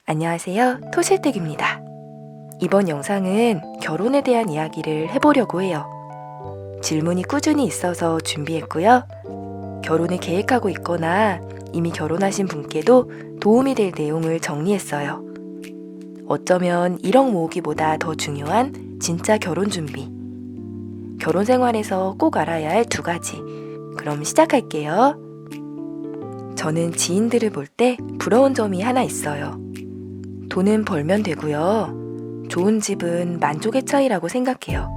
안녕하세요, 토실댁입니다. 이번 영상은 결혼에 대한 이야기를 해보려고 해요. 질문이 꾸준히 있어서 준비했고요. 결혼을 계획하고 있거나 이미 결혼하신 분께도 도움이 될 내용을 정리했어요. 어쩌면 1억 모으기보다 더 중요한 진짜 결혼 준비. 결혼 생활에서 꼭 알아야 할 2가지. 그럼 시작할게요. 저는 지인들을 볼 때 부러운 점이 하나 있어요. 돈은 벌면 되고요. 좋은 집은 만족의 차이라고 생각해요.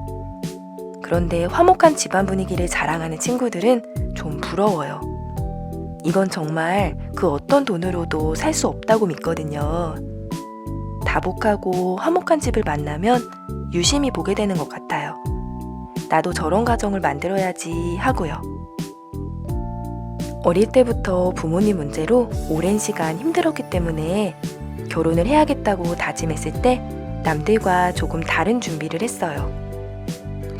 그런데 화목한 집안 분위기를 자랑하는 친구들은 좀 부러워요. 이건 정말 그 어떤 돈으로도 살 수 없다고 믿거든요. 다복하고 화목한 집을 만나면 유심히 보게 되는 것 같아요. 나도 저런 가정을 만들어야지 하고요. 어릴 때부터 부모님 문제로 오랜 시간 힘들었기 때문에 결혼을 해야겠다고 다짐했을 때 남들과 조금 다른 준비를 했어요.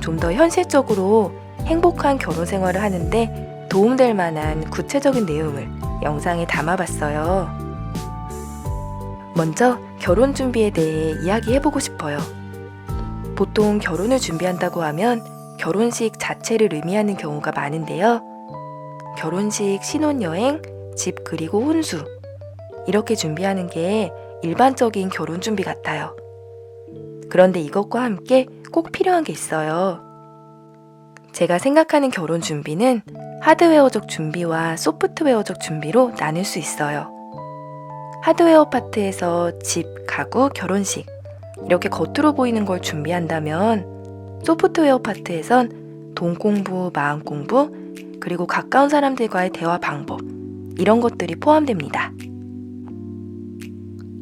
좀 더 현실적으로 행복한 결혼 생활을 하는데 도움될 만한 구체적인 내용을 영상에 담아봤어요. 먼저 결혼 준비에 대해 이야기해보고 싶어요. 보통 결혼을 준비한다고 하면 결혼식 자체를 의미하는 경우가 많은데요. 결혼식, 신혼여행, 집 그리고 혼수 이렇게 준비하는 게 일반적인 결혼 준비 같아요. 그런데 이것과 함께 꼭 필요한 게 있어요. 제가 생각하는 결혼 준비는 하드웨어적 준비와 소프트웨어적 준비로 나눌 수 있어요. 하드웨어 파트에서 집, 가구, 결혼식 이렇게 겉으로 보이는 걸 준비한다면 소프트웨어 파트에선 돈 공부, 마음 공부, 그리고 가까운 사람들과의 대화 방법 이런 것들이 포함됩니다.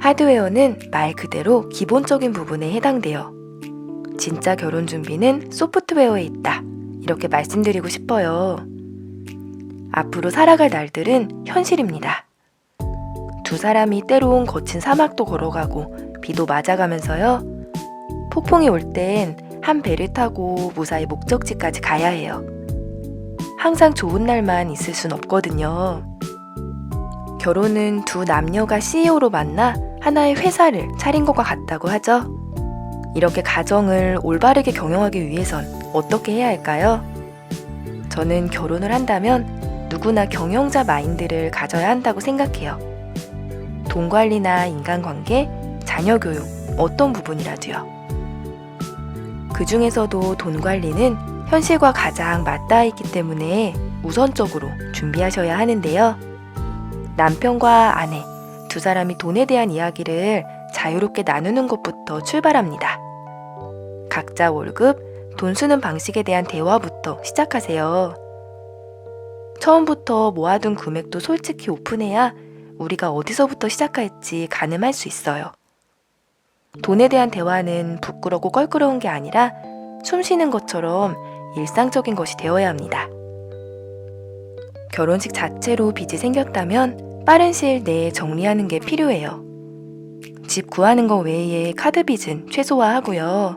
하드웨어는 말 그대로 기본적인 부분에 해당돼요. 진짜 결혼 준비는 소프트웨어에 있다. 이렇게 말씀드리고 싶어요. 앞으로 살아갈 날들은 현실입니다. 2사람이 때론 거친 사막도 걸어가고 비도 맞아가면서요. 폭풍이 올 땐 한 배를 타고 무사히 목적지까지 가야 해요. 항상 좋은 날만 있을 순 없거든요. 결혼은 2 남녀가 CEO로 만나 하나의 회사를 차린 것과 같다고 하죠. 이렇게 가정을 올바르게 경영하기 위해선 어떻게 해야 할까요? 저는 결혼을 한다면 누구나 경영자 마인드를 가져야 한다고 생각해요. 돈 관리나 인간관계, 자녀 교육, 어떤 부분이라도요. 그 중에서도 돈 관리는 현실과 가장 맞닿아 있기 때문에 우선적으로 준비하셔야 하는데요. 남편과 아내, 2사람이 돈에 대한 이야기를 자유롭게 나누는 것부터 출발합니다. 각자 월급, 돈 쓰는 방식에 대한 대화부터 시작하세요. 처음부터 모아둔 금액도 솔직히 오픈해야 우리가 어디서부터 시작할지 가늠할 수 있어요. 돈에 대한 대화는 부끄럽고 껄끄러운 게 아니라 숨 쉬는 것처럼 일상적인 것이 되어야 합니다. 결혼식 자체로 빚이 생겼다면 빠른 시일 내에 정리하는 게 필요해요. 집 구하는 거 외에 카드 빚은 최소화하고요.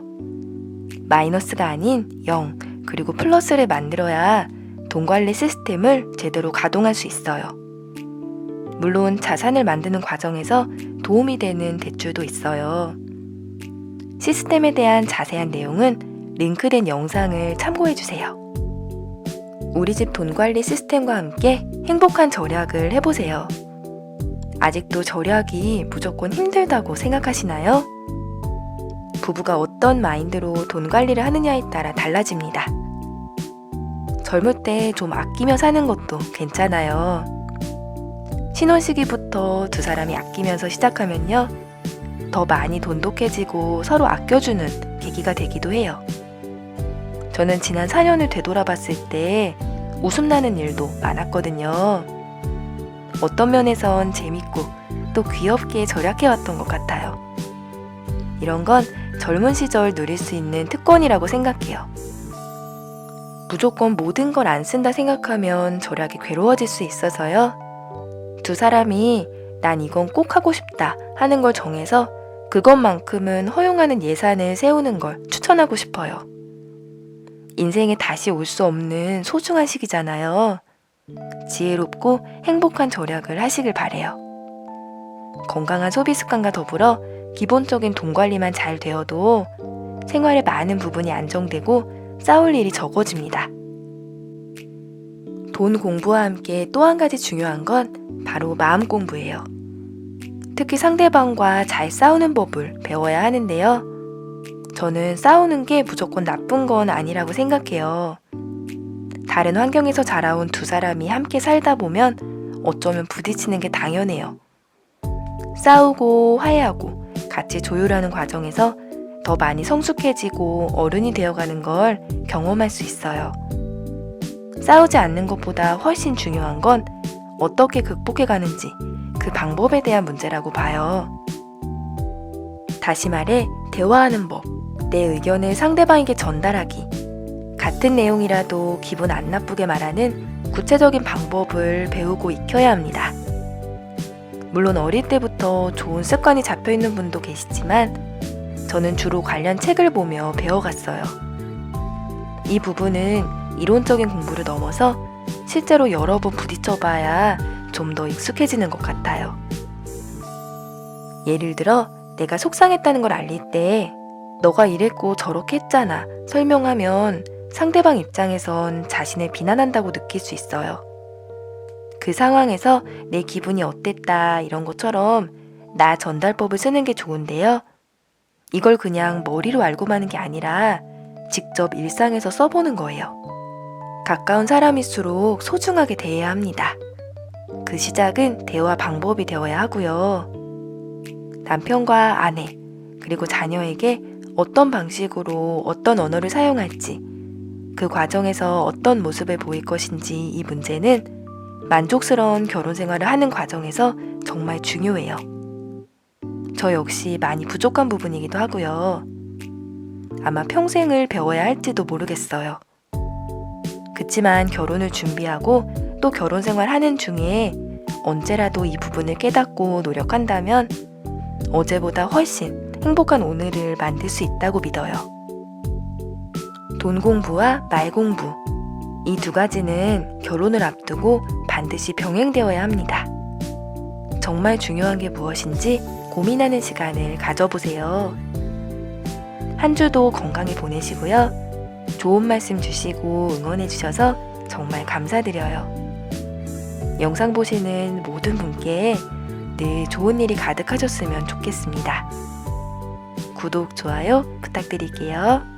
마이너스가 아닌 0, 그리고 플러스를 만들어야 돈 관리 시스템을 제대로 가동할 수 있어요. 물론 자산을 만드는 과정에서 도움이 되는 대출도 있어요. 시스템에 대한 자세한 내용은 링크된 영상을 참고해주세요. 우리 집 돈 관리 시스템과 함께 행복한 절약을 해보세요. 아직도 절약이 무조건 힘들다고 생각하시나요? 부부가 어떤 마인드로 돈 관리를 하느냐에 따라 달라집니다. 젊을 때 좀 아끼며 사는 것도 괜찮아요. 신혼 시기부터 2사람이 아끼면서 시작하면요. 더 많이 돈독해지고 서로 아껴주는 계기가 되기도 해요. 저는 지난 4년을 되돌아봤을 때 웃음나는 일도 많았거든요. 어떤 면에선 재밌고 또 귀엽게 절약해왔던 것 같아요. 이런 건 젊은 시절 누릴 수 있는 특권이라고 생각해요. 무조건 모든 걸 안 쓴다 생각하면 절약이 괴로워질 수 있어서요. 2사람이 난 이건 꼭 하고 싶다 하는 걸 정해서 그것만큼은 허용하는 예산을 세우는 걸 추천하고 싶어요. 인생에 다시 올 수 없는 소중한 시기잖아요. 지혜롭고 행복한 절약을 하시길 바래요. 건강한 소비 습관과 더불어 기본적인 돈 관리만 잘 되어도 생활의 많은 부분이 안정되고 싸울 일이 적어집니다. 돈 공부와 함께 또 한 가지 중요한 건 바로 마음 공부예요. 특히 상대방과 잘 싸우는 법을 배워야 하는데요. 저는 싸우는 게 무조건 나쁜 건 아니라고 생각해요. 다른 환경에서 자라온 두 사람이 함께 살다 보면 어쩌면 부딪히는 게 당연해요. 싸우고 화해하고 같이 조율하는 과정에서 더 많이 성숙해지고 어른이 되어가는 걸 경험할 수 있어요. 싸우지 않는 것보다 훨씬 중요한 건 어떻게 극복해가는지 그 방법에 대한 문제라고 봐요. 다시 말해, 대화하는 법, 내 의견을 상대방에게 전달하기, 같은 내용이라도 기분 안 나쁘게 말하는 구체적인 방법을 배우고 익혀야 합니다. 물론 어릴 때부터 좋은 습관이 잡혀있는 분도 계시지만 저는 주로 관련 책을 보며 배워갔어요. 이 부분은 이론적인 공부를 넘어서 실제로 여러 번 부딪혀봐야 좀 더 익숙해지는 것 같아요. 예를 들어 내가 속상했다는 걸 알릴 때 너가 이랬고 저렇게 했잖아 설명하면 상대방 입장에선 자신을 비난한다고 느낄 수 있어요. 그 상황에서 내 기분이 어땠다 이런 것처럼 나 전달법을 쓰는 게 좋은데요. 이걸 그냥 머리로 알고 마는 게 아니라 직접 일상에서 써보는 거예요. 가까운 사람일수록 소중하게 대해야 합니다. 그 시작은 대화 방법이 되어야 하고요. 남편과 아내, 그리고 자녀에게 어떤 방식으로 어떤 언어를 사용할지, 그 과정에서 어떤 모습을 보일 것인지 이 문제는 만족스러운 결혼 생활을 하는 과정에서 정말 중요해요. 저 역시 많이 부족한 부분이기도 하고요. 아마 평생을 배워야 할지도 모르겠어요. 그치만 결혼을 준비하고 또 결혼 생활 하는 중에 언제라도 이 부분을 깨닫고 노력한다면 어제보다 훨씬 행복한 오늘을 만들 수 있다고 믿어요. 돈 공부와 말 공부, 이 두 가지는 결혼을 앞두고 반드시 병행되어야 합니다. 정말 중요한 게 무엇인지 고민하는 시간을 가져보세요. 한 주도 건강히 보내시고요. 좋은 말씀 주시고 응원해 주셔서 정말 감사드려요. 영상 보시는 모든 분께 늘 좋은 일이 가득하셨으면 좋겠습니다. 구독, 좋아요 부탁드릴게요.